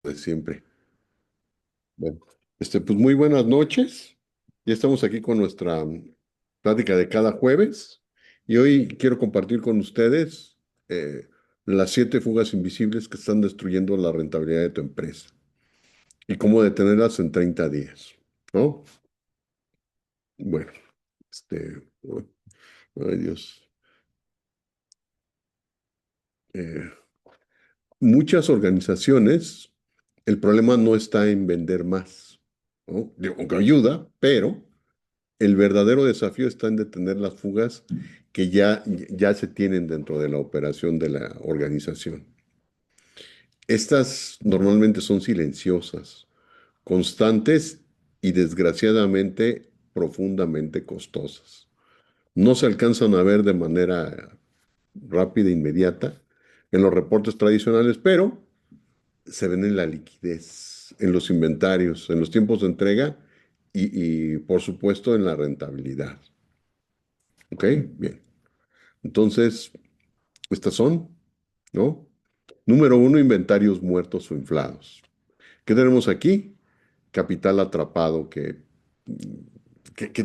de siempre. Bueno, pues muy buenas noches. Ya estamos aquí con nuestra plática de cada jueves y hoy quiero compartir con ustedes eh, las 7 fugas invisibles que están destruyendo la rentabilidad de tu empresa y cómo detenerlas en 30 días, ¿no? Bueno, oh, ay Dios. Eh, Muchas organizaciones, el problema no está en vender más, ¿no? Digo, aunque ayuda, pero el verdadero desafío está en detener las fugas que ya se tienen dentro de la operación de la organización. Estas normalmente son silenciosas, constantes y desgraciadamente profundamente costosas. No se alcanzan a ver de manera rápida e inmediata en los reportes tradicionales, pero se ven en la liquidez, en los inventarios, en los tiempos de entrega por supuesto en la rentabilidad. ¿Ok? Bien. Entonces, estas son, ¿no? Número uno, inventarios muertos o inflados. ¿Qué tenemos aquí? Capital atrapado que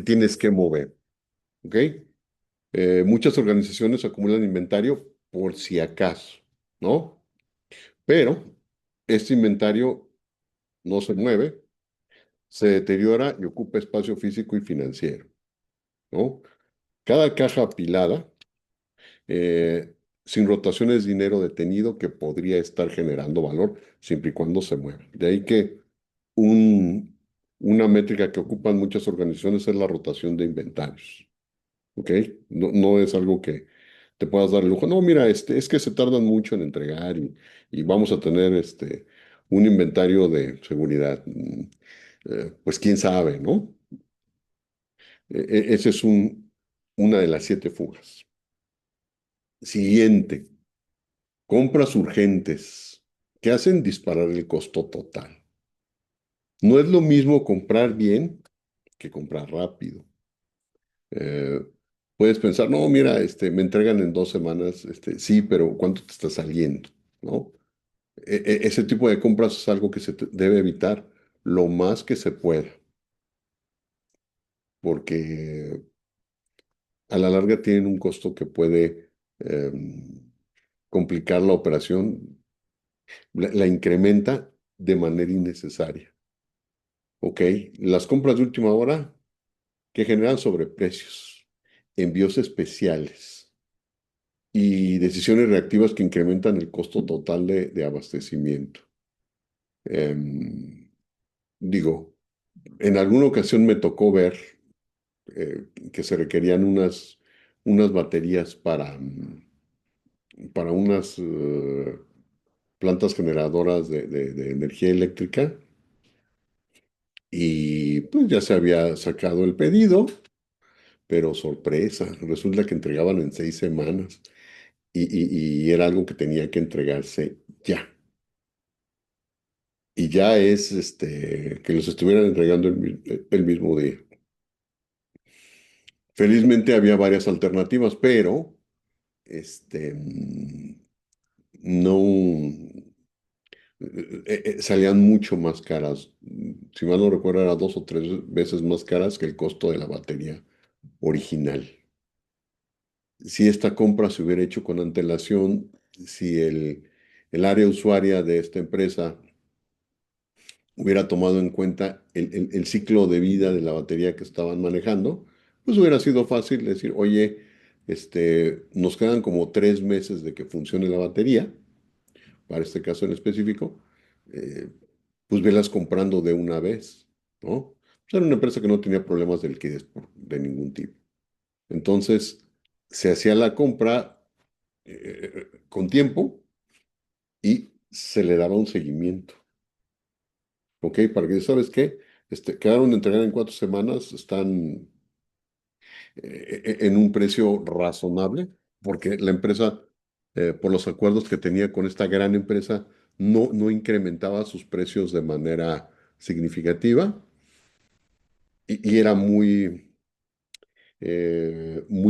tienes que mover. ¿Ok? Muchas organizaciones acumulan inventario por si acaso, ¿no? Pero este inventario no se mueve, se deteriora y ocupa espacio físico y financiero, ¿no? Cada caja apilada Eh, sin rotación es dinero detenido que podría estar generando valor siempre y cuando se mueva. De ahí que un- una métrica que ocupan muchas organizaciones es la rotación de inventarios. ¿Ok? No es algo que te puedas dar el lujo. No, mira, es que se tardan mucho en entregar y vamos a tener un inventario de seguridad. Pues quién sabe, ¿no? Ese es una de las 7 fugas. Siguiente. Compras urgentes que hacen disparar el costo total. No es lo mismo comprar bien que comprar rápido. Eh, Puedes pensar, no, mira, me entregan en 2 semanas, sí, pero ¿cuánto te está saliendo? ¿No? Ese tipo de compras es algo que debe evitar lo más que se pueda, porque a la larga tienen un costo que puede complicar la operación, la incrementa de manera innecesaria. Ok, las compras de última hora que generan sobreprecios, envíos especiales y decisiones reactivas que incrementan el costo total de abastecimiento. Em, Digo, en alguna ocasión me tocó ver que se requerían unas baterías para unas plantas generadoras de energía eléctrica y pues ya se había sacado el pedido. Pero sorpresa, resulta que entregaban en 6 semanas y era algo que tenía que entregarse ya. Y ya es que los estuvieran entregando el mismo día. Felizmente había varias alternativas, pero no salían mucho más caras. Si mal no recuerdo, era 2 o 3 veces más caras que el costo de la batería original. Si esta compra se hubiera hecho con antelación, si el área usuaria de esta empresa hubiera tomado en cuenta el ciclo de vida de la batería que estaban manejando, pues hubiera sido fácil decir, oye, nos quedan como 3 meses de que funcione la batería, para este caso en específico, eh, pues velas comprando de una vez, ¿no? Pues era una empresa que no tenía problemas de liquidez de ningún tipo. Entonces, se hacía la compra con tiempo y se le daba un seguimiento. ¿Ok? Para que, ¿sabes qué? Quedaron de entregar en 4 semanas, están en un precio razonable, porque la empresa, por los acuerdos que tenía con esta gran empresa, no incrementaba sus precios de manera significativa y era muy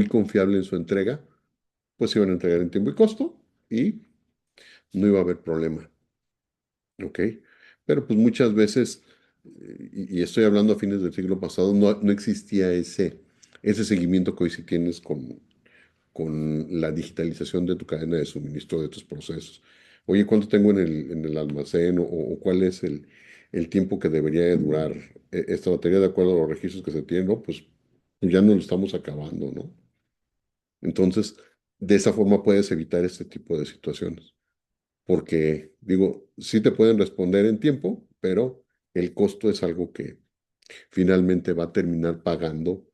confiable en su entrega, pues iban a entregar en tiempo y costo y no iba a haber problema. ¿Ok? Pero pues muchas veces, y estoy hablando a fines del siglo pasado, no existía ese seguimiento que hoy sí tienes con la digitalización de tu cadena de suministro de tus procesos. Oye, ¿cuánto tengo en el almacén? O cuál es el tiempo que debería de durar esta batería de acuerdo a los registros que se tienen? ¿No? Pues ya no lo estamos acabando, ¿no? Entonces, de esa forma puedes evitar este tipo de situaciones. Porque, digo, sí te pueden responder en tiempo, pero el costo es algo que finalmente va a terminar pagando,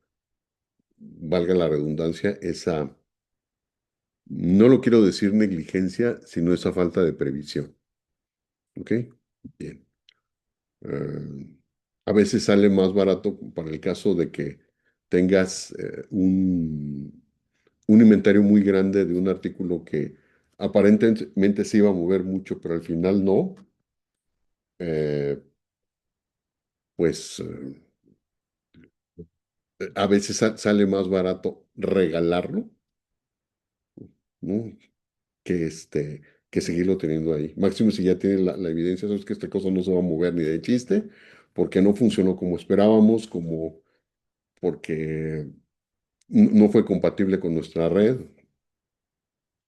valga la redundancia, esa, no lo quiero decir negligencia, sino esa falta de previsión. ¿Ok? Bien. Eh, a veces sale más barato para el caso de que tengas un inventario muy grande de un artículo que aparentemente se iba a mover mucho, pero al final no. eh, pues a veces sale más barato regalarlo, ¿no? Que, que seguirlo teniendo ahí. Máximo si ya tienes la evidencia, sabes que esta cosa no se va a mover ni de chiste, porque no funcionó como esperábamos, porque no fue compatible con nuestra red.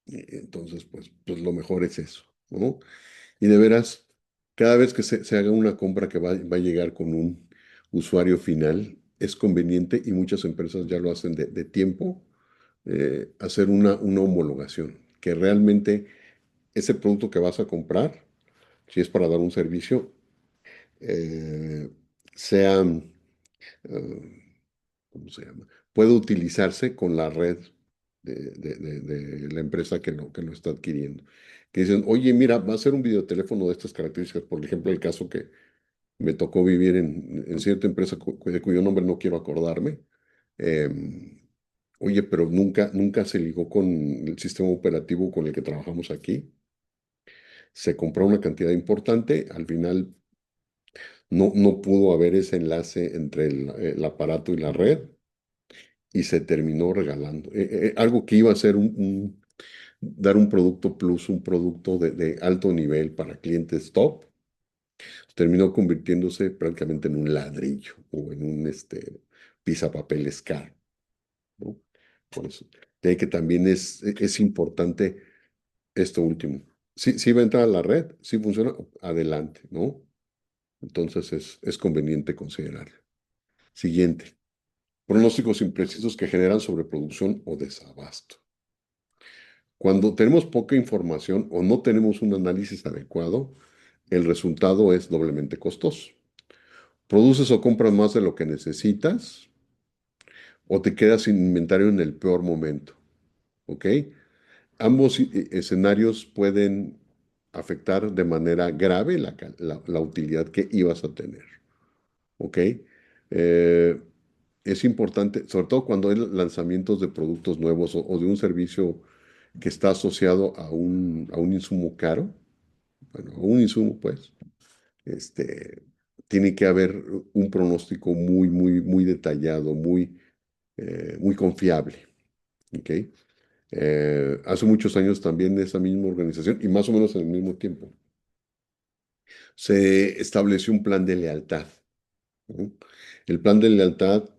Y entonces, pues lo mejor es eso, ¿no? Y de veras, cada vez que se haga una compra que va a llegar con un usuario final, es conveniente y muchas empresas ya lo hacen de tiempo, hacer una homologación, que realmente ese producto que vas a comprar, si es para dar un servicio, eh, sea, ¿cómo se llama? Puede utilizarse con la red de la empresa que lo está adquiriendo. Que dicen, oye, mira, va a ser un videoteléfono de estas características. Por ejemplo, el caso que me tocó vivir en cierta empresa de cuyo nombre no quiero acordarme. eh, Oye, pero nunca se ligó con el sistema operativo con el que trabajamos aquí. Se compró una cantidad importante, al final no pudo haber ese enlace entre el aparato y la red y se terminó regalando. Algo que iba a ser dar un producto plus, un producto de alto nivel para clientes top, terminó convirtiéndose prácticamente en un ladrillo o en un pisapapeles caro, ¿no? Por eso, de que también es importante esto último. Si va a entrar a la red, si funciona, adelante, ¿no? Entonces es conveniente considerarlo. Siguiente, pronósticos imprecisos que generan sobreproducción o desabasto. Cuando tenemos poca información o no tenemos un análisis adecuado, el resultado es doblemente costoso. Produces o compras más de lo que necesitas o te quedas sin inventario en el peor momento. ¿Ok? Ambos escenarios pueden afectar de manera grave la utilidad que ibas a tener. ¿Ok? Eh, es importante, sobre todo cuando hay lanzamientos de productos nuevos o de un servicio que está asociado a un insumo caro, bueno, a un insumo, pues, este, tiene que haber un pronóstico muy detallado, muy confiable. ¿Ok? Hace muchos años también esa misma organización, y más o menos en el mismo tiempo, se estableció un plan de lealtad, ¿no? El plan de lealtad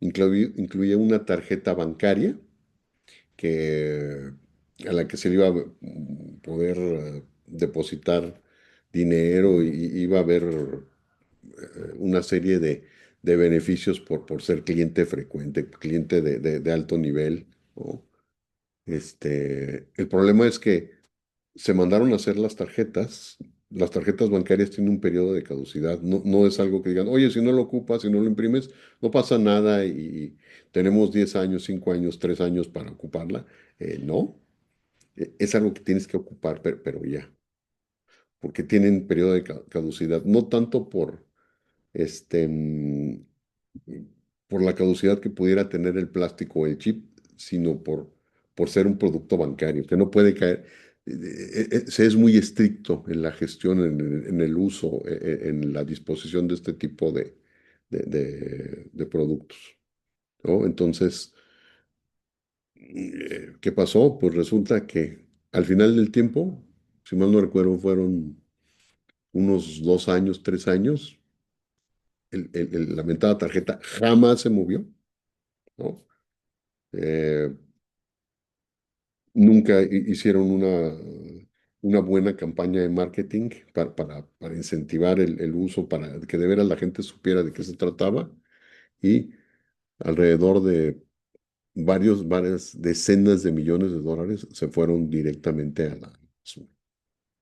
incluía una tarjeta bancaria que, a la que se le iba a poder depositar dinero y iba a haber una serie de beneficios por ser cliente frecuente, cliente de alto nivel, ¿no? El problema es que se mandaron a hacer las tarjetas bancarias tienen un periodo de caducidad, no es algo que digan, oye, si no lo ocupas, si no lo imprimes, no pasa nada y tenemos 10 años, 5 años, 3 años para ocuparla. No, es algo que tienes que ocupar, pero ya, porque tienen periodo de caducidad, no tanto este, mm, por la caducidad que pudiera tener el plástico o el chip, sino por ser un producto bancario, que no puede caer. Se es muy estricto en la gestión, en el uso, en la disposición de este tipo de productos, ¿no? Entonces, ¿qué pasó? Pues resulta que al final del tiempo, si mal no recuerdo, fueron unos 2 años, 3 años, la mentada tarjeta jamás se movió, ¿no? Eh, Nunca hicieron una buena campaña de marketing para incentivar el uso, para que de veras la gente supiera de qué se trataba y alrededor de varias decenas de millones de dólares se fueron directamente a la basura,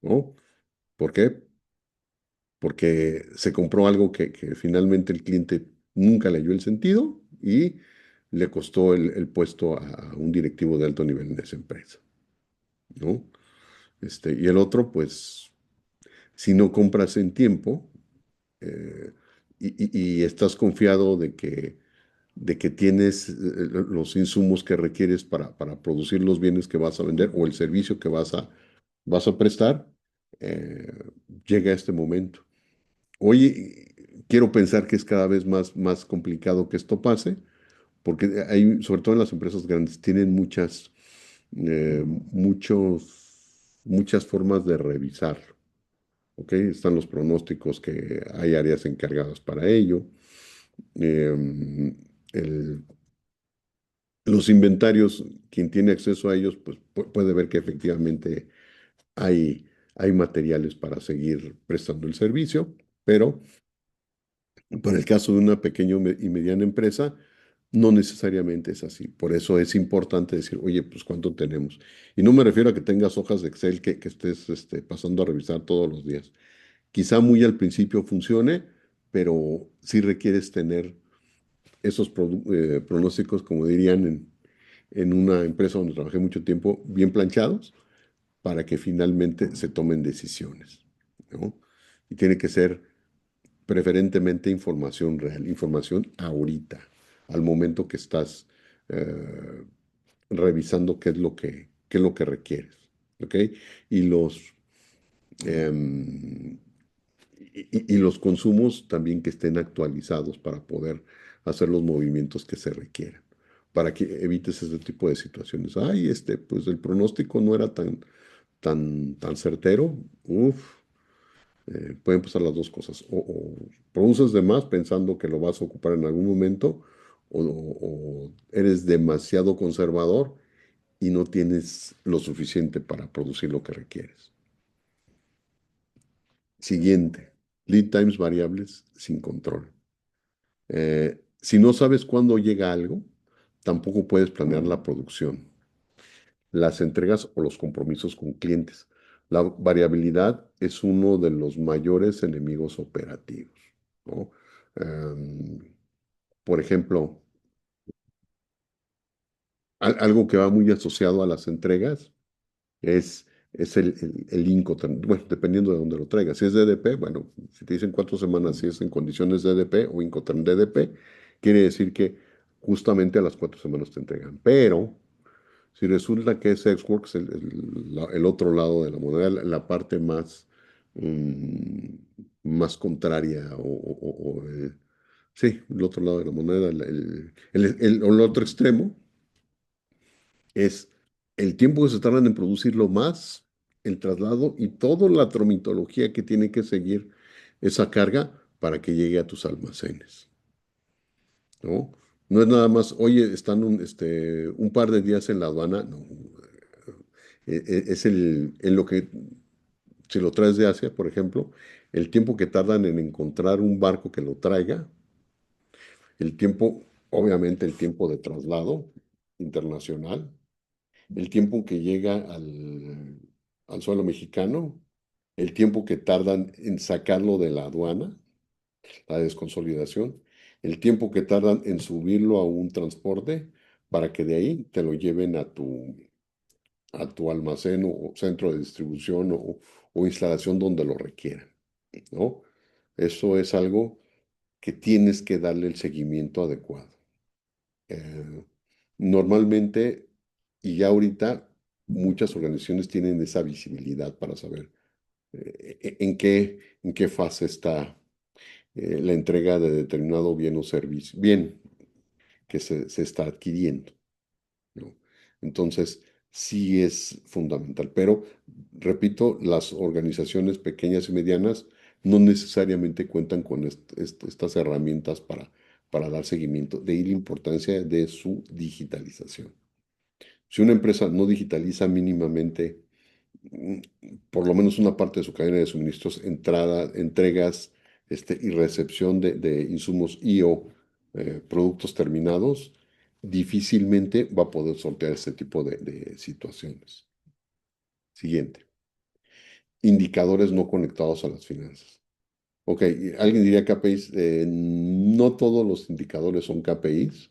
¿no? ¿Por qué? Porque se compró algo que finalmente el cliente nunca le dio el sentido y le costó el puesto a un directivo de alto nivel en esa empresa, ¿no? Y el otro, pues, si no compras en tiempo eh, y estás confiado de que tienes los insumos que requieres para producir los bienes que vas a vender o el servicio que vas a prestar, eh, llega este momento. Hoy quiero pensar que es cada vez más complicado que esto pase, porque hay, sobre todo en las empresas grandes, tienen eh, muchas formas de revisar. ¿Ok? Están los pronósticos que hay áreas encargadas para ello. Eh, el- los inventarios, quien tiene acceso a ellos, pues puede ver que efectivamente hay materiales para seguir prestando el servicio, pero para el caso de una pequeña y mediana empresa, no necesariamente es así. Por eso es importante decir, oye, pues ¿cuánto tenemos? Y no me refiero a que tengas hojas de Excel que estés pasando a revisar todos los días. Quizá muy al principio funcione, pero sí requieres tener esos pronósticos, como dirían en una empresa donde trabajé mucho tiempo, bien planchados para que finalmente se tomen decisiones, ¿no? Y tiene que ser preferentemente información real, información ahorita, al momento que estás eh, revisando qué es lo que requieres, ¿ok? Y em, y los consumos también que estén actualizados para poder hacer los movimientos que se requieran, para que evites ese tipo de situaciones. Ay, pues el pronóstico no era tan certero. Uf, pueden pasar las dos cosas. O produces de más pensando que lo vas a ocupar en algún momento, o eres demasiado conservador y no tienes lo suficiente para producir lo que requieres. Siguiente, lead times variables sin control. Si no sabes cuándo llega algo, tampoco puedes planear la producción, las entregas o los compromisos con clientes. La variabilidad es uno de los mayores enemigos operativos, ¿no? Em, por ejemplo, algo que va muy asociado a las entregas es el Incoterm. Bueno, dependiendo de dónde lo traigas. Si es DDP, bueno, si te dicen 4 semanas, si es en condiciones DDP o Incoterm DDP, quiere decir que justamente a las 4 semanas te entregan. Pero si resulta que es Xworks, el otro lado de la moneda, la parte mm, más contraria, sí, el otro lado de la moneda, el otro extremo, es el tiempo que se tardan en producirlo más, el traslado y toda la tramitología que tiene que seguir esa carga para que llegue a tus almacenes, ¿no? No es nada más, oye, están un par de días en la aduana, no. Es en lo que, si lo traes de Asia, por ejemplo, el tiempo que tardan en encontrar un barco que lo traiga, el tiempo, obviamente el tiempo de traslado internacional, el tiempo que llega al suelo mexicano, el tiempo que tardan en sacarlo de la aduana, la desconsolidación, el tiempo que tardan en subirlo a un transporte para que de ahí te lo lleven a tu almacén o centro de distribución o instalación donde lo requieran, ¿no? Eso es algo que tienes que darle el seguimiento adecuado. Eh, Normalmente, y ya ahorita, muchas organizaciones tienen esa visibilidad para saber en qué fase está la entrega de determinado bien o servicio, bien que se está adquiriendo, ¿no? Entonces, sí es fundamental. Pero, repito, las organizaciones pequeñas y medianas no necesariamente cuentan con estas herramientas para dar seguimiento. De ahí la importancia de su digitalización. Si una empresa no digitaliza mínimamente mm, por lo menos una parte de su cadena de suministros, entrada, entregas y recepción de insumos y o productos terminados, difícilmente va a poder sortear este tipo de situaciones. Siguiente, indicadores no conectados a las finanzas. Ok, alguien diría KPIs, no todos los indicadores son KPIs.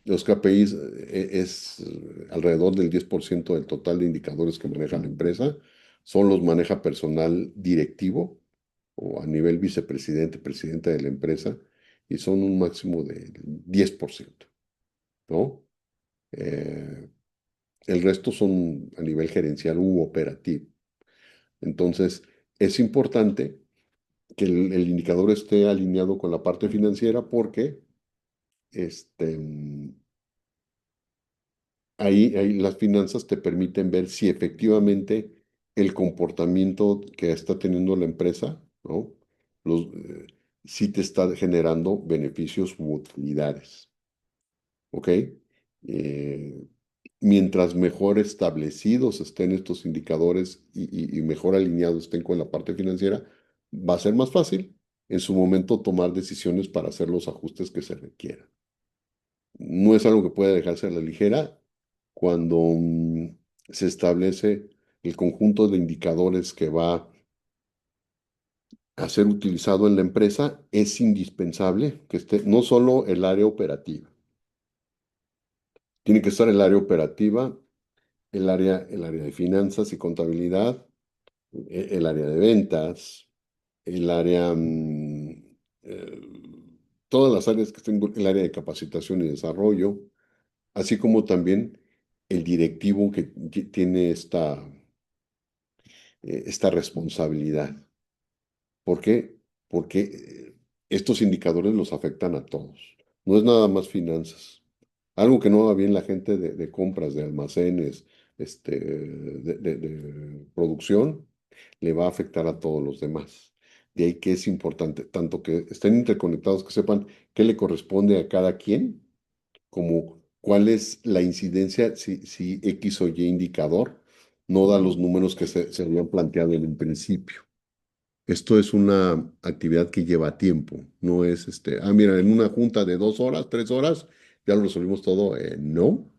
Los KPIs es alrededor del 10% del total de indicadores que maneja la empresa. Son los maneja personal directivo o a nivel vicepresidente, presidente de la empresa, y son un máximo de 10%, ¿no? Eh, el resto son a nivel gerencial u operativo. Entonces, es importante que el indicador esté alineado con la parte financiera porque este, ahí las finanzas te permiten ver si efectivamente el comportamiento que está teniendo la empresa, ¿no? Los, sí te está generando beneficios u utilidades, ¿ok? Eh, mientras mejor establecidos estén estos indicadores y mejor alineados estén con la parte financiera, va a ser más fácil en su momento tomar decisiones para hacer los ajustes que se requieran. No es algo que pueda dejarse a la ligera cuando se establece el conjunto de indicadores que va a ser utilizado en la empresa. Es indispensable que esté no solo el área operativa, tiene que estar el área operativa, el área de finanzas y contabilidad, el área de ventas, el área, eh, todas las áreas que estén, el área de capacitación y desarrollo, así como también el directivo que tiene esta responsabilidad. ¿Por qué? Porque estos indicadores los afectan a todos. No es nada más finanzas. Algo que no va bien la gente de compras, de almacenes, de producción, le va a afectar a todos los demás. De ahí que es importante, tanto que estén interconectados, que sepan qué le corresponde a cada quien, como cuál es la incidencia si X o Y indicador no da los números que se habían planteado en un principio. Esto es una actividad que lleva tiempo, no es mira, en una junta de 2 horas, 3 horas, ya lo resolvimos todo. No,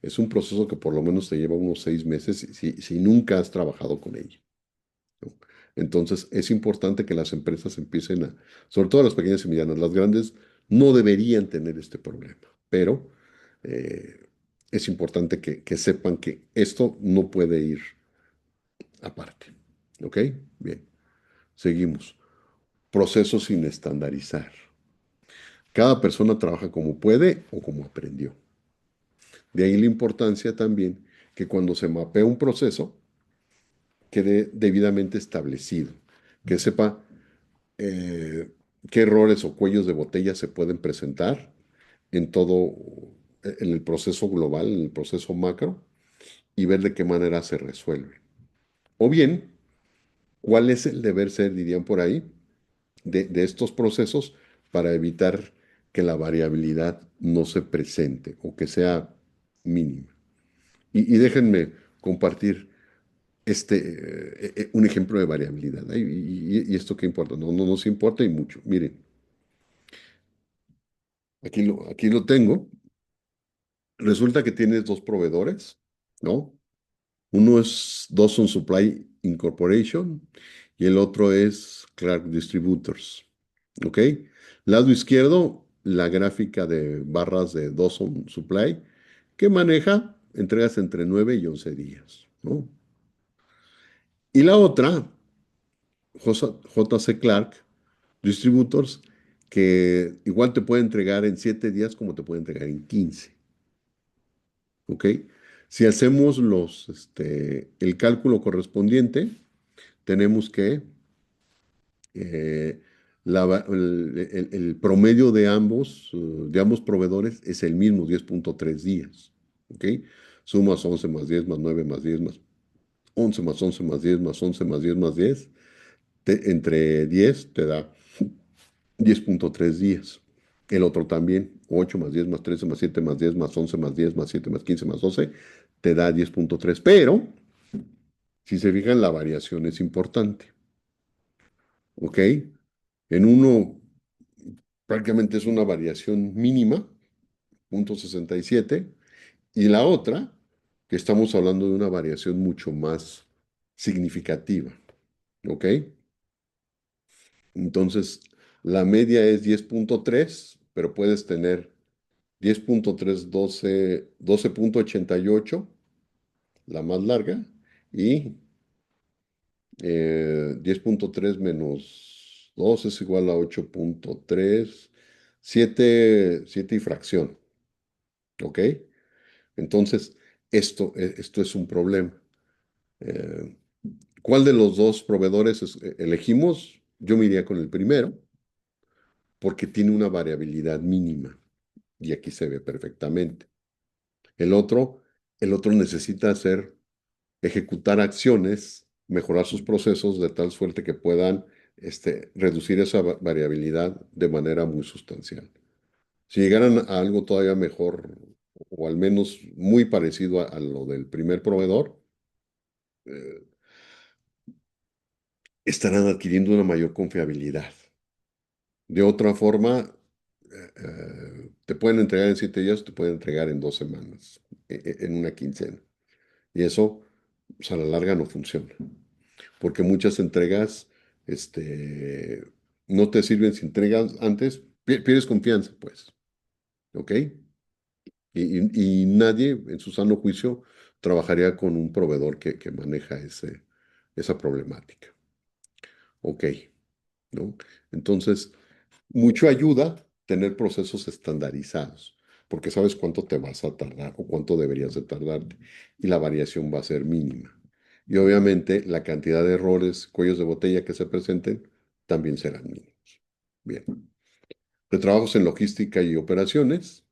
es un proceso que por lo menos te lleva unos 6 meses si nunca has trabajado con ella, ¿no? Entonces, es importante que las empresas empiecen sobre todo las pequeñas y medianas, las grandes no deberían tener este problema, pero eh, es importante que sepan que esto no puede ir aparte. ¿Ok? Bien, seguimos. Procesos sin estandarizar. Cada persona trabaja como puede o como aprendió. De ahí la importancia también que cuando se mapea un proceso quede debidamente establecido, que sepa eh, qué errores o cuellos de botella se pueden presentar en todo, en el proceso global, en el proceso macro, y ver de qué manera se resuelve. O bien, cuál es el deber ser, dirían por ahí, de estos procesos para evitar que la variabilidad no se presente o que sea mínima. Y déjenme compartir un ejemplo de variabilidad, ¿eh? Y esto qué importa, no nos importa y mucho. Miren, aquí lo tengo. Resulta que tienes dos proveedores, ¿no? Uno es Dawson Supply Incorporation y el otro es Clark Distributors. ¿Ok? Lado izquierdo, la gráfica de barras de Dawson Supply que maneja entregas entre 9 y 11 días, ¿no? Y la otra, JC Clark Distributors, que igual te puede entregar en 7 días como te puede entregar en 15. ¿Ok? Si hacemos el cálculo correspondiente, tenemos que eh, el promedio de ambos proveedores es el mismo, 10.3 días. ¿Ok? Sumas 11 más 10 más 9 más 10 más 11 más 11 más 10 más 11 más 10 más 10, entre 10 te da 10,3 días. El otro también, 8 más 10 más 13 más 7 más 10 más 11 más 10 más 7 más 15 más 12 te da 10,3. Pero, si se fijan, la variación es importante. ¿Ok? En uno prácticamente es una variación mínima, 0,67, y la otra, que estamos hablando de una variación mucho más significativa. ¿Ok? Entonces, la media es 10,3, pero puedes tener 10,3, 12,88, la más larga, y 10,3 menos 2 es igual a 8,3, 7 y fracción. ¿Ok? Entonces, esto es un problema. Eh, ¿Cuál de los dos proveedores elegimos? Yo me iría con el primero, porque tiene una variabilidad mínima, y aquí se ve perfectamente. El otro, el otro necesita ejecutar acciones, mejorar sus procesos de tal suerte que puedan reducir esa variabilidad de manera muy sustancial. Si llegaran a algo todavía mejor, o al menos muy parecido a lo del primer proveedor, eh, estarán adquiriendo una mayor confiabilidad. De otra forma, te pueden entregar en 7 días, te pueden entregar en 2 semanas, en una quincena. Y eso, pues, a la larga no funciona, porque muchas entregas, este, no te sirven si entregas antes, pierdes confianza, pues, ¿ok? Y nadie en su sano juicio trabajaría con un proveedor que maneja esa problemática, ¿ok? ¿No? Entonces, mucho ayuda tener procesos estandarizados, porque sabes cuánto te vas a tardar o cuánto deberías de tardarte, y la variación va a ser mínima. Y obviamente la cantidad de errores, cuellos de botella que se presenten, también serán mínimos. Bien. De trabajos en logística y operaciones,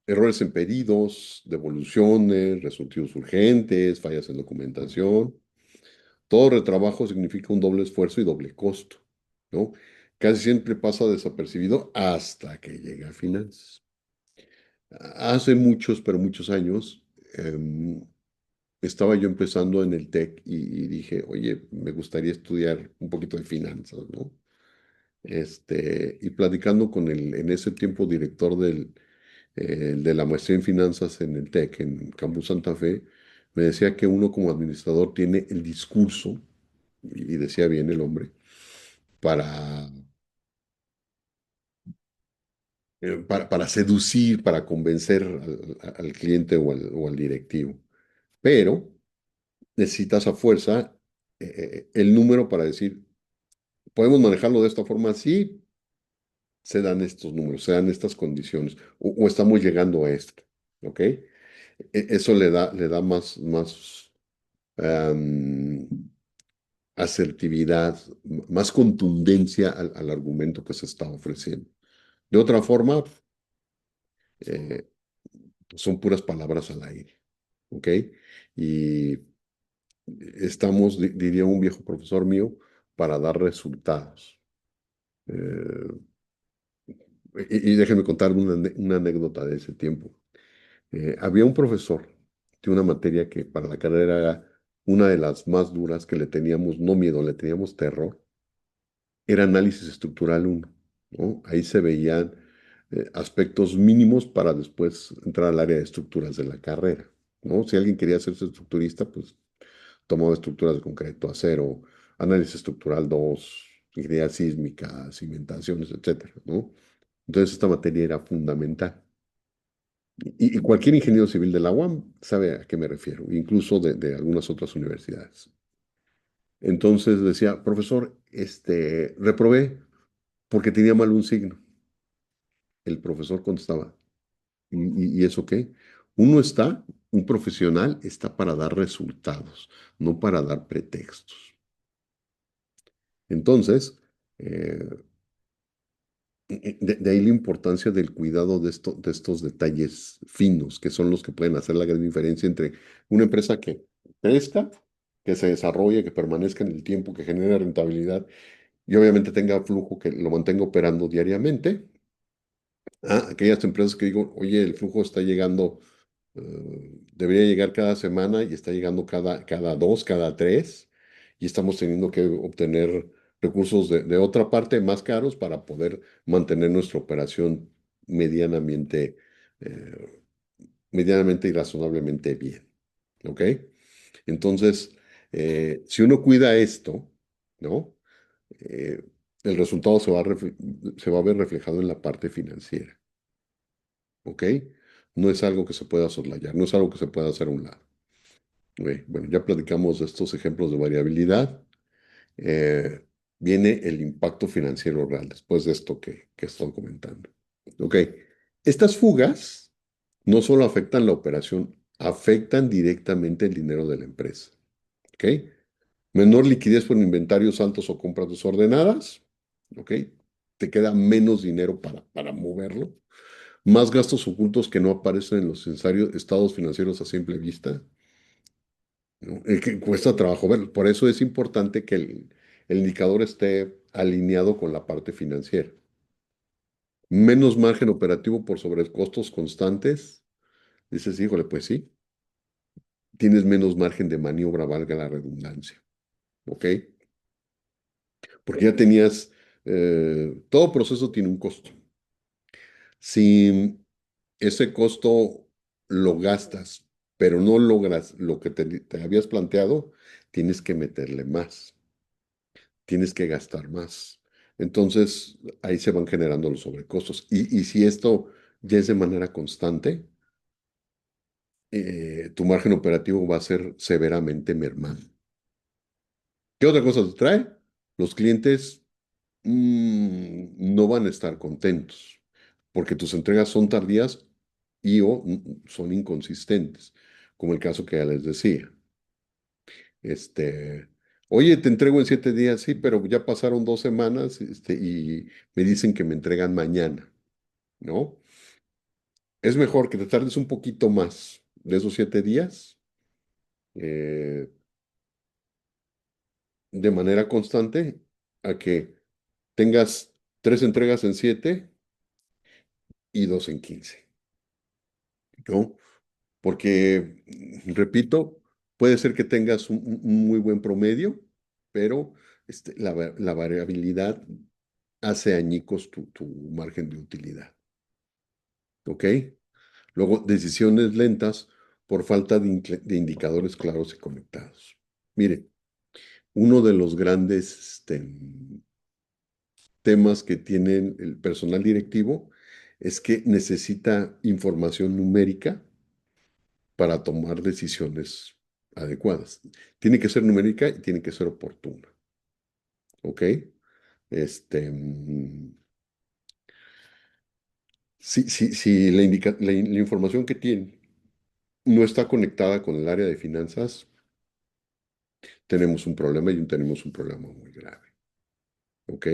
errores en pedidos, devoluciones, resultados urgentes, fallas en documentación. Todo retrabajo significa un doble esfuerzo y doble costo, ¿no? Casi siempre pasa desapercibido hasta que llega a finanzas. Hace muchos, pero muchos años, estaba yo empezando en el TEC y dije, oye, me gustaría estudiar un poquito de finanzas, ¿no? Y platicando con el, en ese tiempo, director de la maestría en finanzas en el TEC, en Campus Santa Fe, me decía que uno como administrador tiene el discurso, y decía bien el hombre, para, para seducir, para convencer al cliente o al directivo. Pero necesitas a fuerza el número para decir, podemos manejarlo de esta forma, sí, se dan estos números, se dan estas condiciones, o estamos llegando a esto, ¿ok? Eso le da más am, asertividad, más contundencia al argumento que se está ofreciendo. De otra forma, eh, son puras palabras al aire, ¿ok? Y diría un viejo profesor mío, para dar resultados. Eh, y déjenme contar una anécdota de ese tiempo. Había un profesor de una materia que para la carrera era una de las más duras, que le teníamos, no miedo, le teníamos terror. Era análisis estructural uno, ¿no? Ahí se veían aspectos mínimos para después entrar al área de estructuras de la carrera, ¿no? Si alguien quería hacerse estructurista, pues tomaba estructuras de concreto, acero, análisis estructural 2, ingeniería sísmica, cimentaciones, etcétera, ¿no? Entonces esta materia era fundamental. Y cualquier ingeniero civil de la UAM sabe a qué me refiero, incluso de algunas otras universidades. Entonces decía, profesor, reprobé porque tenía mal un signo. El profesor contestaba, ¿y eso qué? Un profesional está para dar resultados, no para dar pretextos. Entonces, eh, de ahí la importancia del cuidado de estos detalles finos, que son los que pueden hacer la gran diferencia entre una empresa que crezca que se desarrolle, que permanezca en el tiempo, que genere rentabilidad y obviamente tenga flujo que lo mantenga operando diariamente. Aquellas empresas que digo, oye, el flujo está llegando, debería llegar cada semana y está llegando cada dos, cada tres, y estamos teniendo que obtener recursos de otra parte más caros para poder mantener nuestra operación medianamente, eh, medianamente y razonablemente bien. ¿Ok? Entonces, si uno cuida esto, ¿no? Eh, el resultado se va a ver reflejado en la parte financiera. ¿Ok? No es algo que se pueda soslayar, no es algo que se pueda hacer a un lado. Ok, bueno, ya platicamos de estos ejemplos de variabilidad. Eh, Viene el impacto financiero real después de esto que estoy comentando. Ok, estas fugas no solo afectan la operación, afectan directamente el dinero de la empresa. ¿Ok? Menor liquidez por inventarios altos o compras desordenadas. ¿Ok? Te queda menos dinero para moverlo. Más gastos ocultos que no aparecen en los estados financieros a simple vista, ¿no? Que cuesta trabajo ver. Por eso es importante que el indicador esté alineado con la parte financiera. Menos margen operativo por sobrecostos constantes. Dices, híjole, pues sí, tienes menos margen de maniobra, valga la redundancia. ¿Ok? Porque ya tenías, todo proceso tiene un costo. Si ese costo lo gastas, pero no logras lo que te habías planteado, tienes que meterle más, tienes que gastar más. Entonces, ahí se van generando los sobrecostos. Y si esto ya es de manera constante, tu margen operativo va a ser severamente mermado. ¿Qué otra cosa te trae? Los clientes no van a estar contentos porque tus entregas son tardías y o son inconsistentes, como el caso que ya les decía. Este, oye, te entrego en 7 días, sí, pero ya pasaron 2 semanas, y me dicen que me entregan mañana, ¿no? Es mejor que te tardes un poquito más de esos 7 días, eh, de manera constante a que tengas 3 entregas en 7 y 2 en 15, ¿no? Porque, repito, puede ser que tengas un muy buen promedio, pero la variabilidad hace añicos tu margen de utilidad. ¿Ok? Luego, decisiones lentas por falta de indicadores claros y conectados. Mire, uno de los grandes temas que tiene el personal directivo es que necesita información numérica para tomar decisiones adecuadas. Tiene que ser numérica y tiene que ser oportuna. ¿Ok? Este, mm, si la información que tiene no está conectada con el área de finanzas, tenemos un problema y tenemos un problema muy grave. ¿Ok?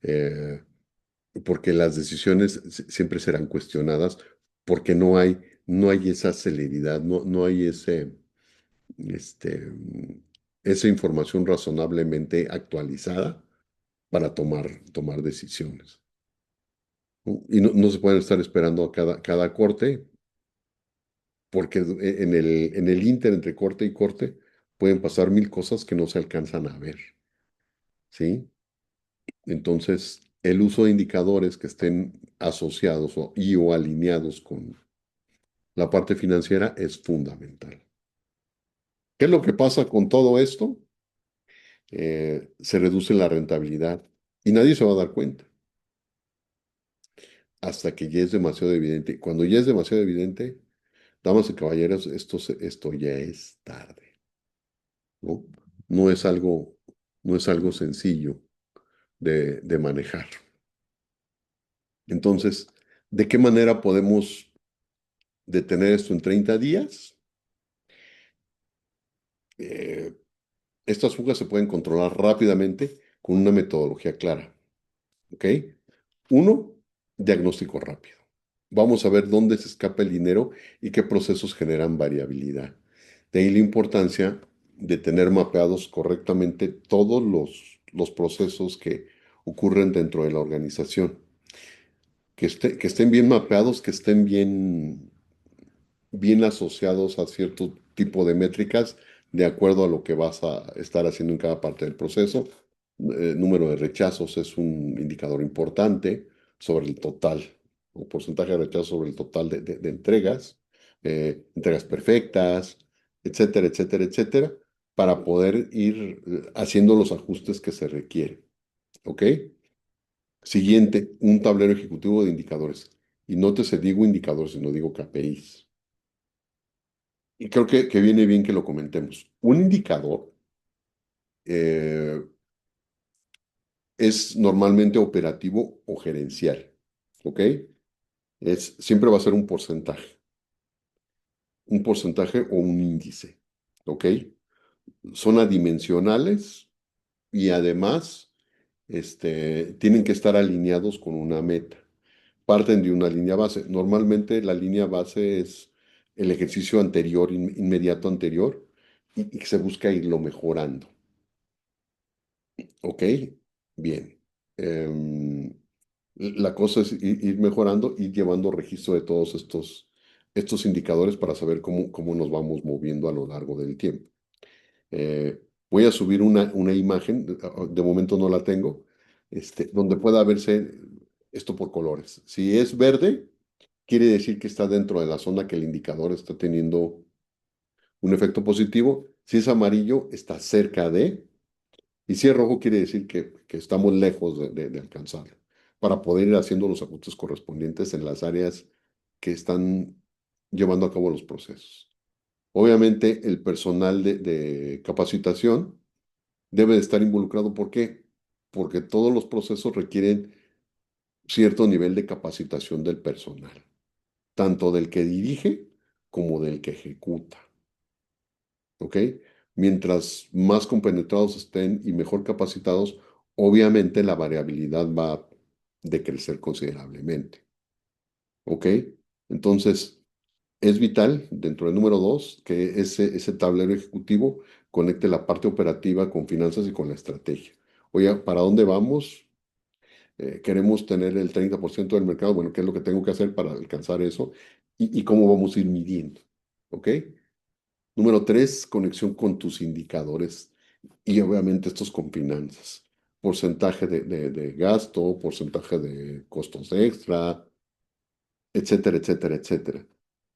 Eh, Porque las decisiones siempre serán cuestionadas porque no hay esa celeridad, no hay este, esa información razonablemente actualizada para tomar decisiones, ¿no? Y no se pueden estar esperando a cada corte, porque en el inter entre corte y corte pueden pasar mil cosas que no se alcanzan a ver, ¿sí? Entonces, el uso de indicadores que estén asociados o alineados con la parte financiera es fundamental. ¿Qué es lo que pasa con todo esto? Se reduce la rentabilidad y nadie se va a dar cuenta hasta que ya es demasiado evidente. Cuando ya es demasiado evidente, damas y caballeros, esto ya es tarde, ¿no? No es algo, no es algo sencillo de manejar. Entonces, ¿de qué manera podemos detener esto en 30 días? Eh, Estas fugas se pueden controlar rápidamente con una metodología clara. ¿Ok? Uno, diagnóstico rápido. Vamos a ver dónde se escapa el dinero y qué procesos generan variabilidad. De ahí la importancia de tener mapeados correctamente todos los procesos que ocurren dentro de la organización, que estén bien mapeados, que estén bien asociados a cierto tipo de métricas de acuerdo a lo que vas a estar haciendo en cada parte del proceso. Número de rechazos es un indicador importante sobre el total, o porcentaje de rechazos sobre el total de entregas, entregas perfectas, etcétera, etcétera, etcétera, para poder ir haciendo los ajustes que se requieren. ¿Ok? Siguiente, un tablero ejecutivo de indicadores. Y nótese, digo indicadores, no digo KPIs. Y creo que viene bien que lo comentemos. Un indicador eh, es normalmente operativo o gerencial, ¿ok? Siempre va a ser un porcentaje o un índice, ¿ok? Son adimensionales y además tienen que estar alineados con una meta. Parten de una línea base. Normalmente la línea base es el ejercicio anterior, inmediato anterior, y que se busca irlo mejorando. Ok, bien. Em, la cosa es ir mejorando y llevando registro de todos estos indicadores para saber cómo nos vamos moviendo a lo largo del tiempo. Voy a subir una imagen, de momento no la tengo, donde pueda verse esto por colores. Si es verde, quiere decir que está dentro de la zona que el indicador está teniendo un efecto positivo. Si es amarillo, está cerca de. Y si es rojo, quiere decir que estamos lejos de alcanzarlo, para poder ir haciendo los ajustes correspondientes en las áreas que están llevando a cabo los procesos. Obviamente, el personal de capacitación debe de estar involucrado. ¿Por qué? Porque todos los procesos requieren cierto nivel de capacitación del personal, tanto del que dirige como del que ejecuta. ¿Ok? Mientras más compenetrados estén y mejor capacitados, obviamente la variabilidad va a decrecer considerablemente. ¿Ok? Entonces, es vital, dentro del número dos, que ese tablero ejecutivo conecte la parte operativa con finanzas y con la estrategia. Oye, ¿para dónde vamos? Queremos tener el 30% del mercado. Bueno, ¿qué es lo que tengo que hacer para alcanzar eso? Y cómo vamos a ir midiendo. ¿Ok? Número tres, conexión con tus indicadores y obviamente estos con finanzas. Porcentaje de gasto, porcentaje de costos extra, etcétera, etcétera, etcétera.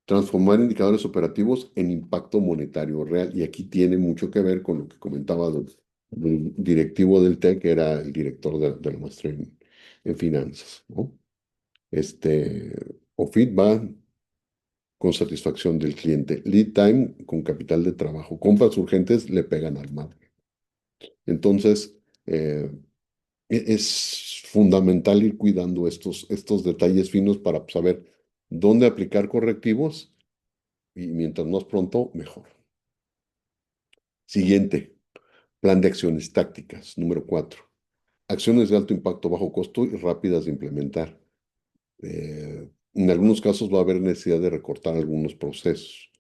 Transformar indicadores operativos en impacto monetario real. Y aquí tiene mucho que ver con lo que comentaba del directivo del TEC, que era el director de la maestría en finanzas, ¿no? Este, OFIT va con satisfacción del cliente. Lead time con capital de trabajo. Compras urgentes le pegan al margen. Entonces, es fundamental ir cuidando estos detalles finos para saber dónde aplicar correctivos y mientras más pronto, mejor. Siguiente, plan de acciones tácticas. Número cuatro, acciones de alto impacto, bajo costo y rápidas de implementar. En algunos casos va a haber necesidad de recortar algunos procesos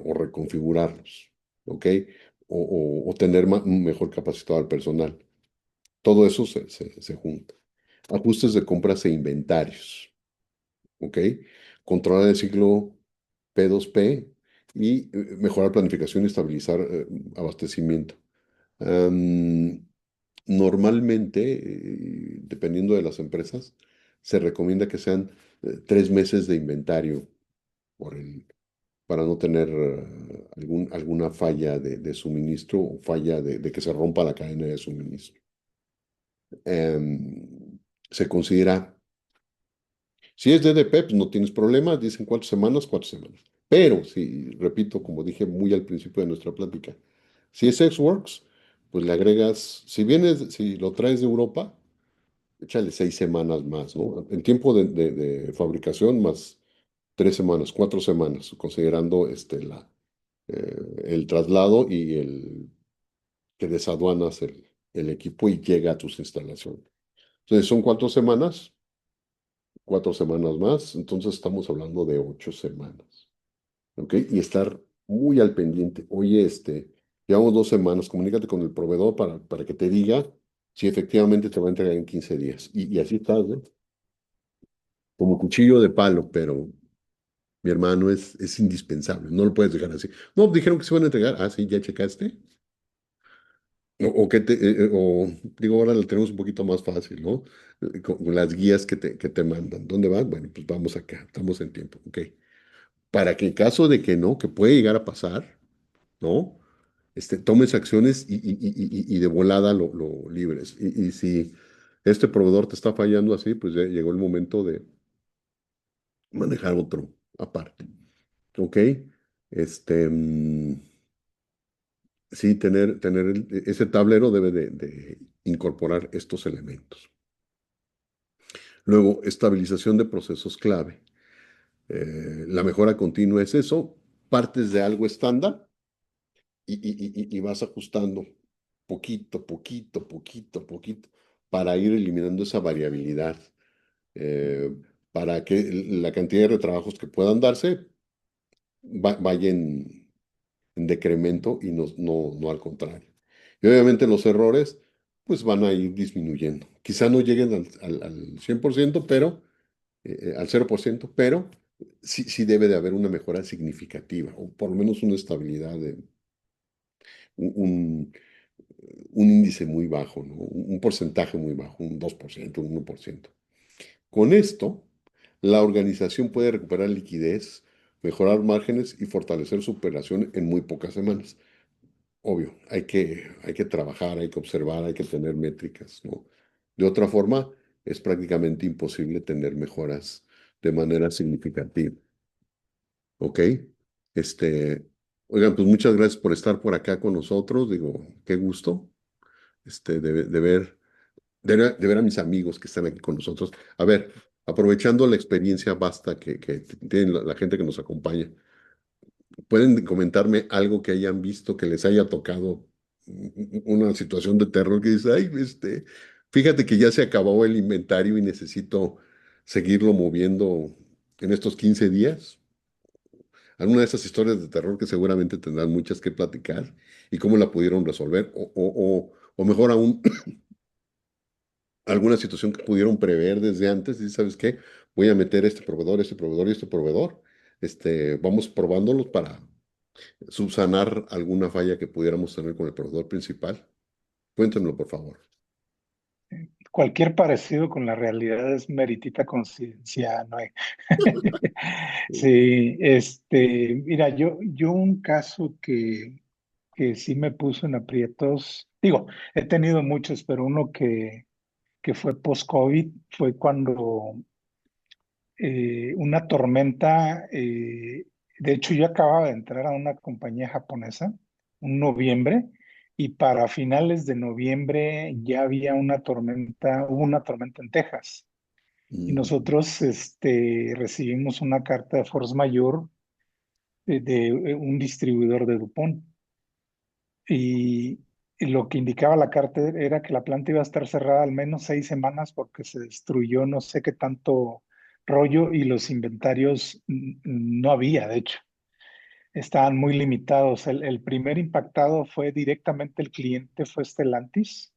o reconfigurarlos, ¿ok? O tener mejor capacitado al personal. Todo eso se junta. Ajustes de compras e inventarios, ¿ok? Controlar el ciclo P2P y mejorar planificación y estabilizar abastecimiento. Am, Normalmente, dependiendo de las empresas, se recomienda que sean 3 meses de inventario para no tener alguna falla de suministro o falla de que se rompa la cadena de suministro. Se considera, si es DDP, pues no tienes problema, dicen 4 semanas, 4 semanas. Pero, si, repito, como dije muy al principio de nuestra plática, si es Xworks, pues le agregas, si lo traes de Europa, échale 6 semanas más, ¿no? El tiempo de fabricación más 3 semanas, 4 semanas, considerando el traslado y el que desaduanas el equipo y llega a tus instalaciones. Entonces son 4 semanas más, entonces estamos hablando de 8 semanas, ¿ok? Y estar muy al pendiente. Oye, Llevamos 2 semanas, comunícate con el proveedor para que te diga si efectivamente te va a entregar en 15 días. Y así estás, ¿eh? Como cuchillo de palo, pero mi hermano es indispensable, no lo puedes dejar así. No, dijeron que se van a entregar. Ah, sí, ¿ya checaste? O digo, ahora lo tenemos un poquito más fácil, ¿no? Con las guías que te mandan. ¿Dónde vas? Bueno, pues vamos acá, estamos en tiempo, ok. Para que en caso de que no, que puede llegar a pasar, ¿no? Tomes acciones y de volada lo libres. Y si este proveedor te está fallando así, pues ya llegó el momento de manejar otro aparte, ¿ok? Este, mm, sí, tener ese tablero debe de incorporar estos elementos. Luego, estabilización de procesos clave. La mejora continua es eso, partes de algo estándar y vas ajustando poquito, para ir eliminando esa variabilidad, eh, para que la cantidad de retrabajos que puedan darse vaya en decremento y no al contrario. Y obviamente los errores pues van a ir disminuyendo. Quizá no lleguen al 100%, pero al 0%, pero sí debe de haber una mejora significativa, o por lo menos una estabilidad, un, un índice muy bajo, ¿no? Un porcentaje muy bajo, un 2%, un 1%. Con esto, la organización puede recuperar liquidez, mejorar márgenes y fortalecer su operación en muy pocas semanas. Obvio, hay que trabajar, hay que observar, hay que tener métricas, ¿no? De otra forma, es prácticamente imposible tener mejoras de manera significativa, ¿ok? Este, oigan, pues muchas gracias por estar por acá con nosotros, digo, qué gusto, de ver a mis amigos que están aquí con nosotros. A ver, aprovechando la experiencia vasta que tiene la gente que nos acompaña, ¿pueden comentarme algo que hayan visto, que les haya tocado una situación de terror que dice, ay, fíjate que ya se acabó el inventario y necesito seguirlo moviendo en estos 15 días? Alguna de esas historias de terror que seguramente tendrán muchas que platicar y cómo la pudieron resolver, o mejor aún, alguna situación que pudieron prever desde antes y ¿sabes qué? Voy a meter este proveedor, este proveedor y este proveedor. Vamos probándolos para subsanar alguna falla que pudiéramos tener con el proveedor principal. Cuéntenlo, por favor. Cualquier parecido con la realidad es meritita coincidencia, ¿no? Sí, mira, yo un caso que sí me puso en aprietos, digo, he tenido muchos, pero uno que fue post-COVID fue cuando una tormenta, de hecho yo acababa de entrar a una compañía japonesa, un noviembre, y para finales de noviembre ya había hubo una tormenta en Texas. Y Mm, nosotros recibimos una carta de force majeure de un distribuidor de DuPont. Y, y lo que indicaba la carta era que la planta iba a estar cerrada al menos 6 semanas porque se destruyó no sé qué tanto rollo y los inventarios no había, de hecho, estaban muy limitados. El primer impactado fue directamente el cliente, fue Stellantis,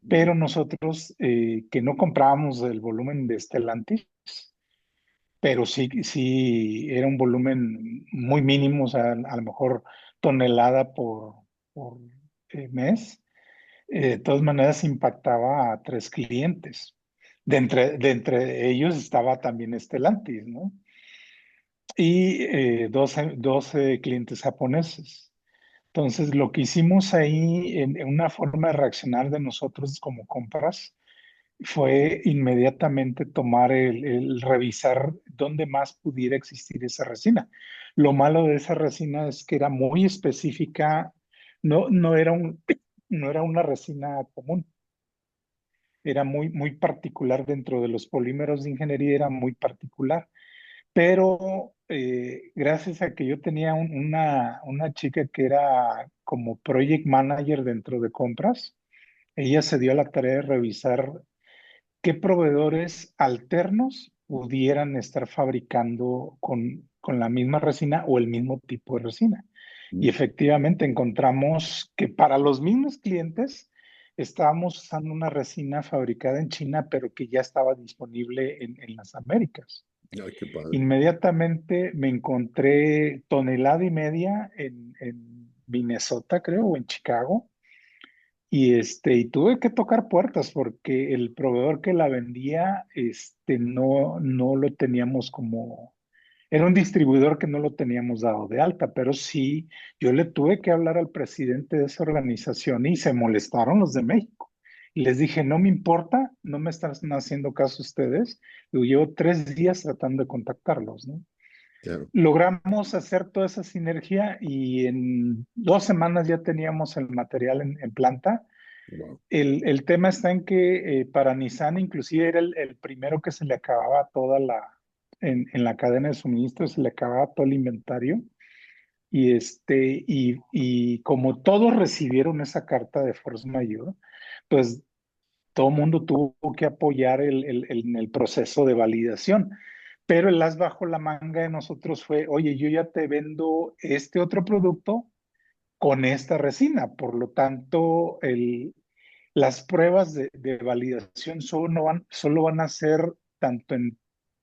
pero nosotros que no comprábamos el volumen de Stellantis, pero sí era un volumen muy mínimo, o sea, a lo mejor tonelada por mes. De todas maneras impactaba a 3 clientes. De entre ellos estaba también Stellantis, ¿no? Y 12 clientes japoneses. Entonces, lo que hicimos ahí en una forma de reaccionar de nosotros como compras fue inmediatamente tomar el revisar dónde más pudiera existir esa resina. Lo malo de esa resina es que era muy específica, no era no era una resina común, era muy particular dentro de los polímeros de ingeniería, era muy particular. Pero gracias a que yo tenía una chica que era como project manager dentro de compras, ella se dio a la tarea de revisar qué proveedores alternos pudieran estar fabricando con la misma resina o el mismo tipo de resina. Y Mm. efectivamente encontramos que para los mismos clientes estábamos usando una resina fabricada en China, pero que ya estaba disponible en las Américas. Ay, qué padre. Inmediatamente me encontré tonelada y media en Minnesota, creo, o en Chicago, y tuve que tocar puertas porque el proveedor que la vendía, no lo teníamos como, era un distribuidor que no lo teníamos dado de alta, pero sí, yo le tuve que hablar al presidente de esa organización y se molestaron los de México. Y les dije, no me importa, no me están haciendo caso ustedes. Yo llevo 3 días tratando de contactarlos, ¿no? Claro. Logramos hacer toda esa sinergia y en 2 semanas ya teníamos el material en planta. Wow. El tema está en que para Nissan inclusive era el primero que se le acababa en la cadena de suministro, se le acababa todo el inventario. Y como todos recibieron esa carta de force majeure, pues todo el mundo tuvo que apoyar en el proceso de validación. Pero el as bajo la manga de nosotros fue, oye, yo ya te vendo este otro producto con esta resina, por lo tanto, las pruebas de validación solo van a ser tanto en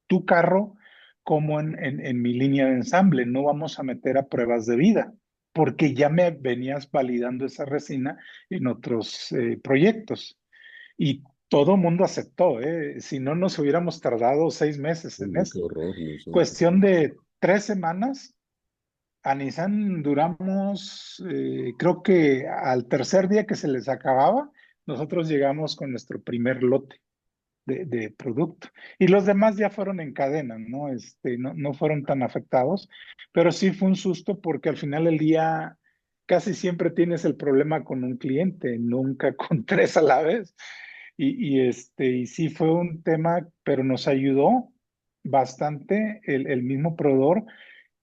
tu carro como en mi línea de ensamble. No vamos a meter a pruebas de vida, porque ya me venías validando esa resina en otros proyectos. Y todo mundo aceptó, ¿eh? Si no, nos hubiéramos tardado 6 meses en No, qué esto. horror, no sé. Cuestión de 3 semanas, a Nissan duramos, creo que al tercer día que se les acababa, nosotros llegamos con nuestro primer lote de producto. Y los demás ya fueron en cadena, ¿no? No fueron tan afectados, pero sí fue un susto porque al final del día casi siempre tienes el problema con un cliente, nunca con tres a la vez. Y sí fue un tema, pero nos ayudó bastante el mismo proveedor.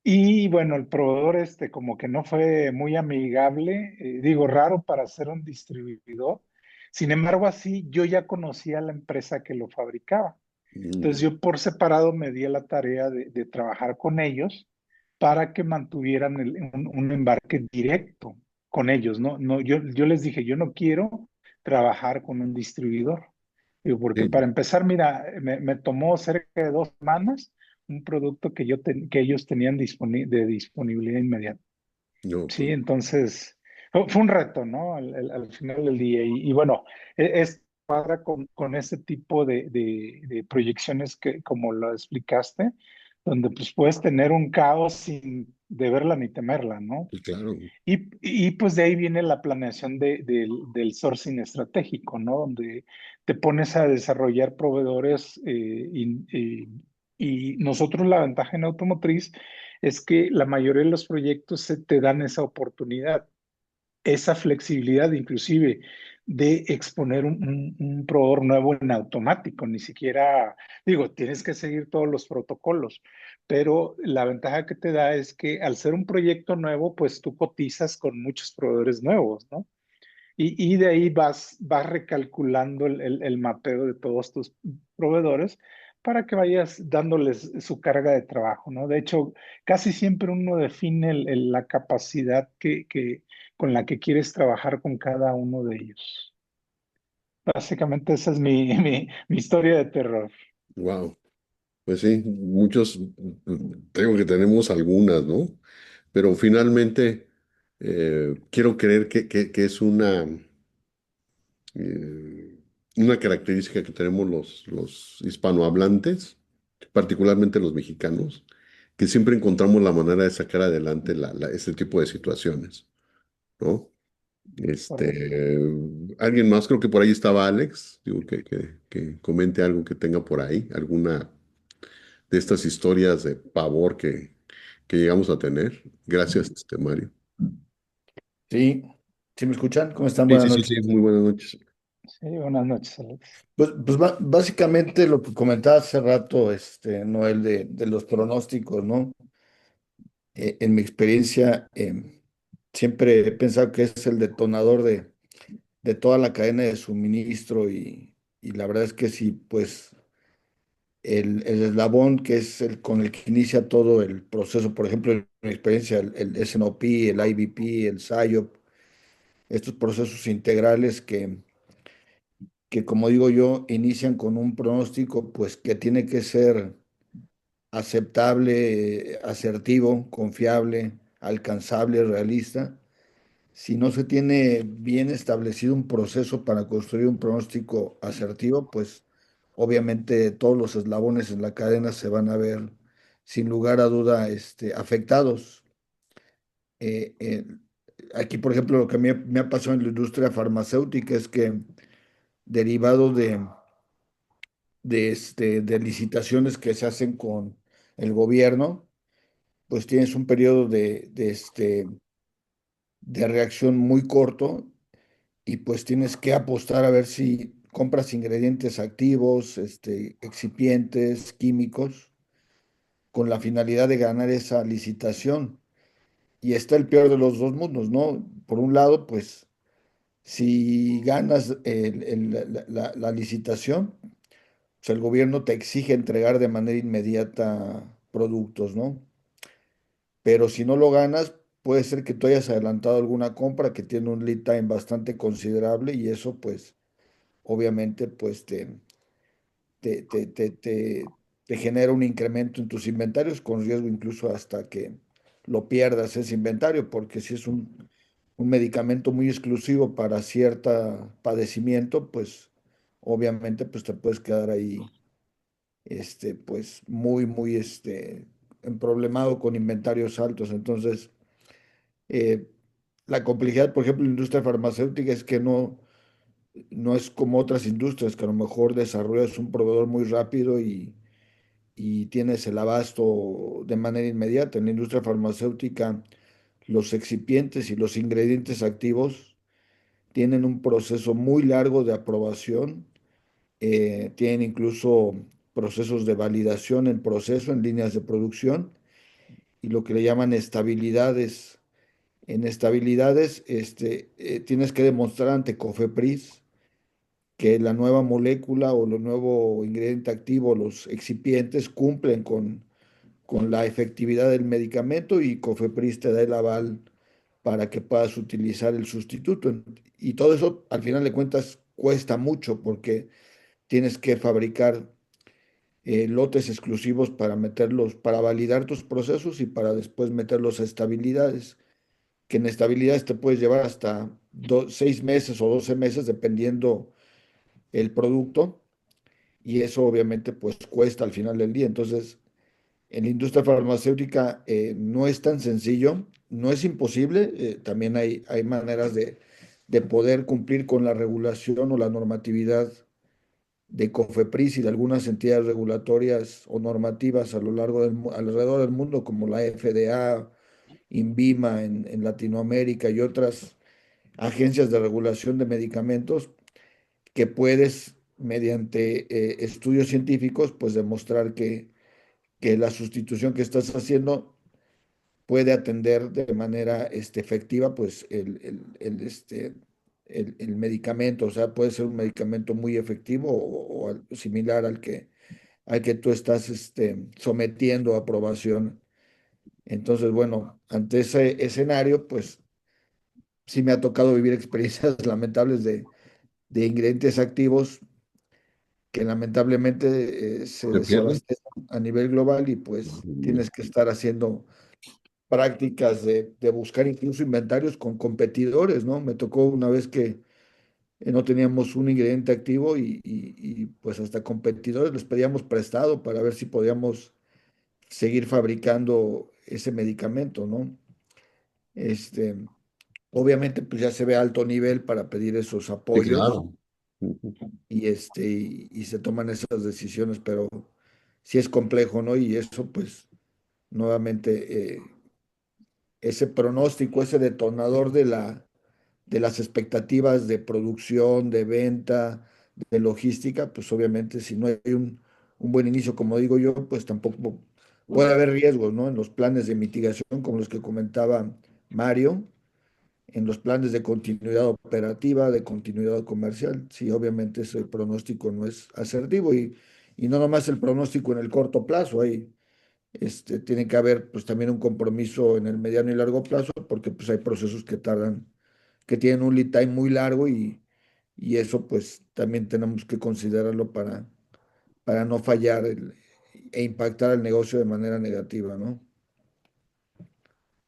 Y bueno, el proveedor como que no fue muy amigable, digo, raro para ser un distribuidor. Sin embargo, así yo ya conocía a la empresa que lo fabricaba. Entonces Mm, yo por separado me di a la tarea de trabajar con ellos para que mantuvieran un embarque directo con ellos. No, no, yo les dije, yo no quiero trabajar con un distribuidor. Digo, porque para sí, empezar, mira, me tomó cerca de 2 semanas un producto que ellos tenían de disponibilidad inmediata. no, Sí, pues, entonces fue un reto, ¿no? Al final del día. Y bueno, es padre con ese tipo de proyecciones que, como lo explicaste, donde pues puedes tener un caos sin deberla ni temerla, ¿no? sí, claro. Y pues de ahí viene la planeación del sourcing estratégico, ¿no? Donde te pones a desarrollar proveedores y nosotros la ventaja en automotriz es que la mayoría de los proyectos se te dan esa oportunidad, esa flexibilidad inclusive de exponer un proveedor nuevo en automático, ni siquiera, digo, tienes que seguir todos los protocolos, pero la ventaja que te da es que al ser un proyecto nuevo, pues tú cotizas con muchos proveedores nuevos, ¿no? Y de ahí vas recalculando el mapeo de todos tus proveedores para que vayas dándoles su carga de trabajo, ¿no? De hecho, casi siempre uno define la capacidad con la que quieres trabajar con cada uno de ellos. Básicamente esa es mi historia de terror. Wow. Pues sí, muchos, tengo que tenemos algunas, ¿no? Pero finalmente quiero creer que es eh, una característica que tenemos los hispanohablantes, particularmente los mexicanos, que siempre encontramos la manera de sacar adelante este tipo de situaciones, ¿no? Correcto. Alguien más, creo que por ahí estaba Alex, digo que comente algo que tenga por ahí, alguna de estas historias de pavor que llegamos a tener. Gracias, Mario. Sí, ¿sí me escuchan? ¿Cómo están? Sí, Buenas sí, sí, noches. sí, muy buenas noches. Sí, buenas noches, Alex. Pues básicamente lo que comentaba hace rato, Noel, de los pronósticos, ¿no? En mi experiencia, siempre he pensado que es el detonador de toda la cadena de suministro y la verdad es que sí, pues el eslabón que es el con el que inicia todo el proceso, por ejemplo, en mi experiencia, el SNOP, el IBP, el SIOP, estos procesos integrales que, como digo yo, inician con un pronóstico, pues que tiene que ser aceptable, asertivo, confiable, alcanzable, realista. Si no se tiene bien establecido un proceso para construir un pronóstico asertivo, pues obviamente todos los eslabones en la cadena se van a ver sin lugar a duda afectados. Eh, eh, Aquí, por ejemplo, lo que me ha pasado en la industria farmacéutica es que derivado de licitaciones que se hacen con el gobierno, pues tienes un periodo de reacción muy corto y pues tienes que apostar a ver si compras ingredientes activos, excipientes, químicos, con la finalidad de ganar esa licitación. Y está el peor de los dos mundos, ¿no? Por un lado, pues si ganas la licitación, pues el gobierno te exige entregar de manera inmediata productos, ¿no? Pero si no lo ganas, puede ser que tú hayas adelantado alguna compra que tiene un lead time bastante considerable y eso pues obviamente pues te, te, te, te, te genera un incremento en tus inventarios con riesgo incluso hasta que lo pierdas ese inventario, porque si es un medicamento muy exclusivo para cierto padecimiento, pues obviamente pues te puedes quedar ahí pues muy emproblemado con inventarios altos. Entonces, eh, la complejidad, por ejemplo, en la industria farmacéutica es que no es como otras industrias, que a lo mejor desarrollas un proveedor muy rápido y tienes el abasto de manera inmediata. En la industria farmacéutica, los excipientes y los ingredientes activos tienen un proceso muy largo de aprobación, tienen incluso procesos de validación en proceso, en líneas de producción, y lo que le llaman estabilidades. En estabilidades, tienes que demostrar ante COFEPRIS que la nueva molécula o el nuevo ingrediente activo, los excipientes, cumplen con la efectividad del medicamento y COFEPRIS te da el aval para que puedas utilizar el sustituto. Y todo eso, al final de cuentas, cuesta mucho porque tienes que fabricar lotes exclusivos para meterlos, para validar tus procesos y para después meterlos a estabilidades, que en estabilidades te puedes llevar hasta 6 meses o 12 meses, dependiendo el producto, y eso obviamente pues cuesta al final del día. Entonces, en la industria farmacéutica no es tan sencillo, no es imposible, también hay maneras de poder cumplir con la regulación o la normatividad de COFEPRIS y de algunas entidades regulatorias o normativas a lo largo alrededor del mundo, como la FDA, INVIMA en Latinoamérica y otras agencias de regulación de medicamentos, que puedes, mediante estudios científicos, pues demostrar que la sustitución que estás haciendo puede atender de manera efectiva, pues el medicamento, o sea, puede ser un medicamento muy efectivo o similar al que tú estás sometiendo a aprobación. Entonces, bueno, ante ese escenario, pues sí me ha tocado vivir experiencias lamentables de ingredientes activos que lamentablemente se ¿Se pierden? desabastecen a nivel global y pues tienes que estar haciendo prácticas de buscar incluso inventarios con competidores, ¿no? Me tocó una vez que no teníamos un ingrediente activo y, pues hasta competidores les pedíamos prestado para ver si podíamos seguir fabricando ese medicamento, ¿no? Este, Obviamente pues ya se ve a alto nivel para pedir esos Sí, apoyos claro. Ujú. y se toman esas decisiones, pero sí es complejo, ¿no? Y eso pues nuevamente ese pronóstico, ese detonador de las expectativas de producción, de venta, de logística, pues obviamente si no hay un buen inicio, como digo yo, pues tampoco puede haber riesgos, ¿no? En los planes de mitigación, como los que comentaba Mario, en los planes de continuidad operativa, de continuidad comercial, si obviamente ese pronóstico no es asertivo Y no nomás el pronóstico en el corto plazo, tiene que haber pues también un compromiso en el mediano y largo plazo, porque pues hay procesos que tardan, que tienen un lead time muy largo y eso pues también tenemos que considerarlo para no fallar e impactar el negocio de manera negativa, ¿no?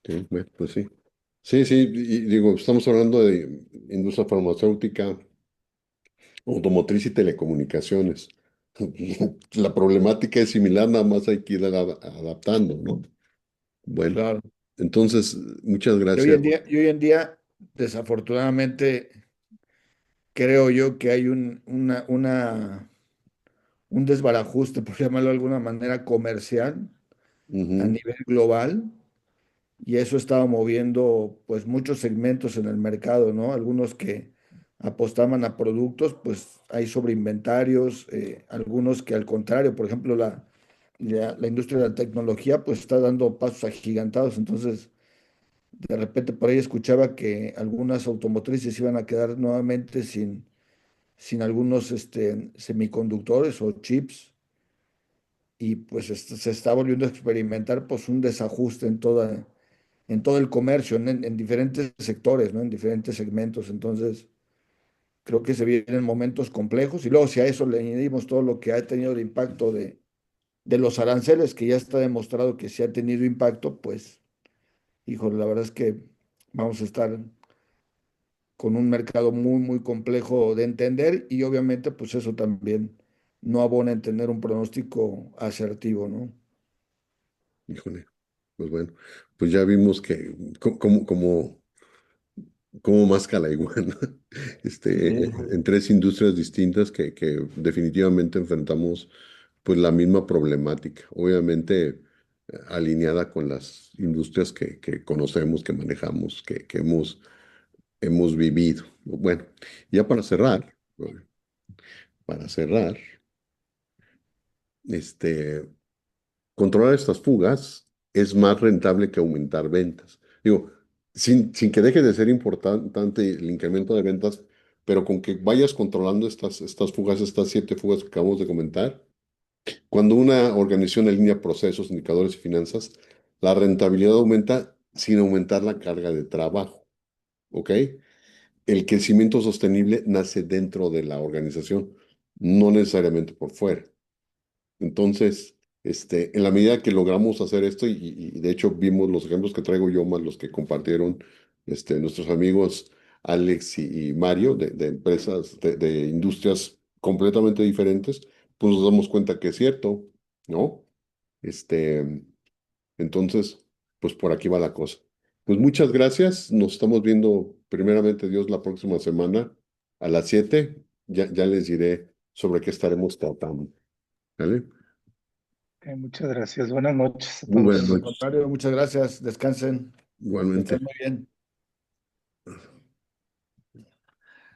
Sí, bueno, pues sí. Sí, sí, y digo, estamos hablando de industria farmacéutica, automotriz y telecomunicaciones. La problemática es similar, nada más hay que ir adaptando, ¿no? Bueno, Claro. entonces, muchas Y hoy gracias. en día, y hoy en día, desafortunadamente, creo yo que hay un desbarajuste, por llamarlo de alguna manera, comercial a Ujú. nivel global. Y eso estaba moviendo pues muchos segmentos en el mercado, ¿no? Algunos que apostaban a productos, pues hay sobreinventarios, algunos que al contrario, por ejemplo, la industria de la tecnología pues está dando pasos agigantados, entonces de repente por ahí escuchaba que algunas automotrices iban a quedar nuevamente sin algunos semiconductores o chips y pues se está volviendo a experimentar pues un desajuste en todo el comercio, en diferentes sectores, ¿no? En diferentes segmentos. Entonces, creo que se vienen momentos complejos y luego si a eso le añadimos todo lo que ha tenido el impacto de los aranceles, que ya está demostrado que sí ha tenido impacto, pues, híjole, la verdad es que vamos a estar con un mercado muy, muy complejo de entender y obviamente, pues eso también no abona en tener un pronóstico asertivo, ¿no? Híjole, pues bueno, pues ya vimos que como más la iguana, Sí. en tres industrias distintas que definitivamente enfrentamos pues la misma problemática, obviamente alineada con las industrias que conocemos, que manejamos, que hemos vivido. Bueno, ya para cerrar, este, controlar estas fugas es más rentable que aumentar ventas. Digo, sin que deje de ser importante el incremento de ventas, pero con que vayas controlando estas fugas, estas 7 fugas que acabamos de comentar, cuando una organización alinea procesos, indicadores y finanzas, la rentabilidad aumenta sin aumentar la carga de trabajo, ¿ok? El crecimiento sostenible nace dentro de la organización, no necesariamente por fuera. Entonces, en la medida que logramos hacer esto, y de hecho vimos los ejemplos que traigo yo, más los que compartieron nuestros amigos Alex y Mario, de empresas, de industrias completamente diferentes, pues nos damos cuenta que es cierto, ¿no? Este, entonces, pues por aquí va la cosa. Pues muchas gracias. Nos estamos viendo primeramente Dios la próxima semana a las 7. Ya les diré sobre qué estaremos tratando. ¿Vale? Ok, muchas gracias. Buenas noches a Muy buenas todos. Al noches. contrario, muchas gracias, descansen, que estén Igualmente. muy bien.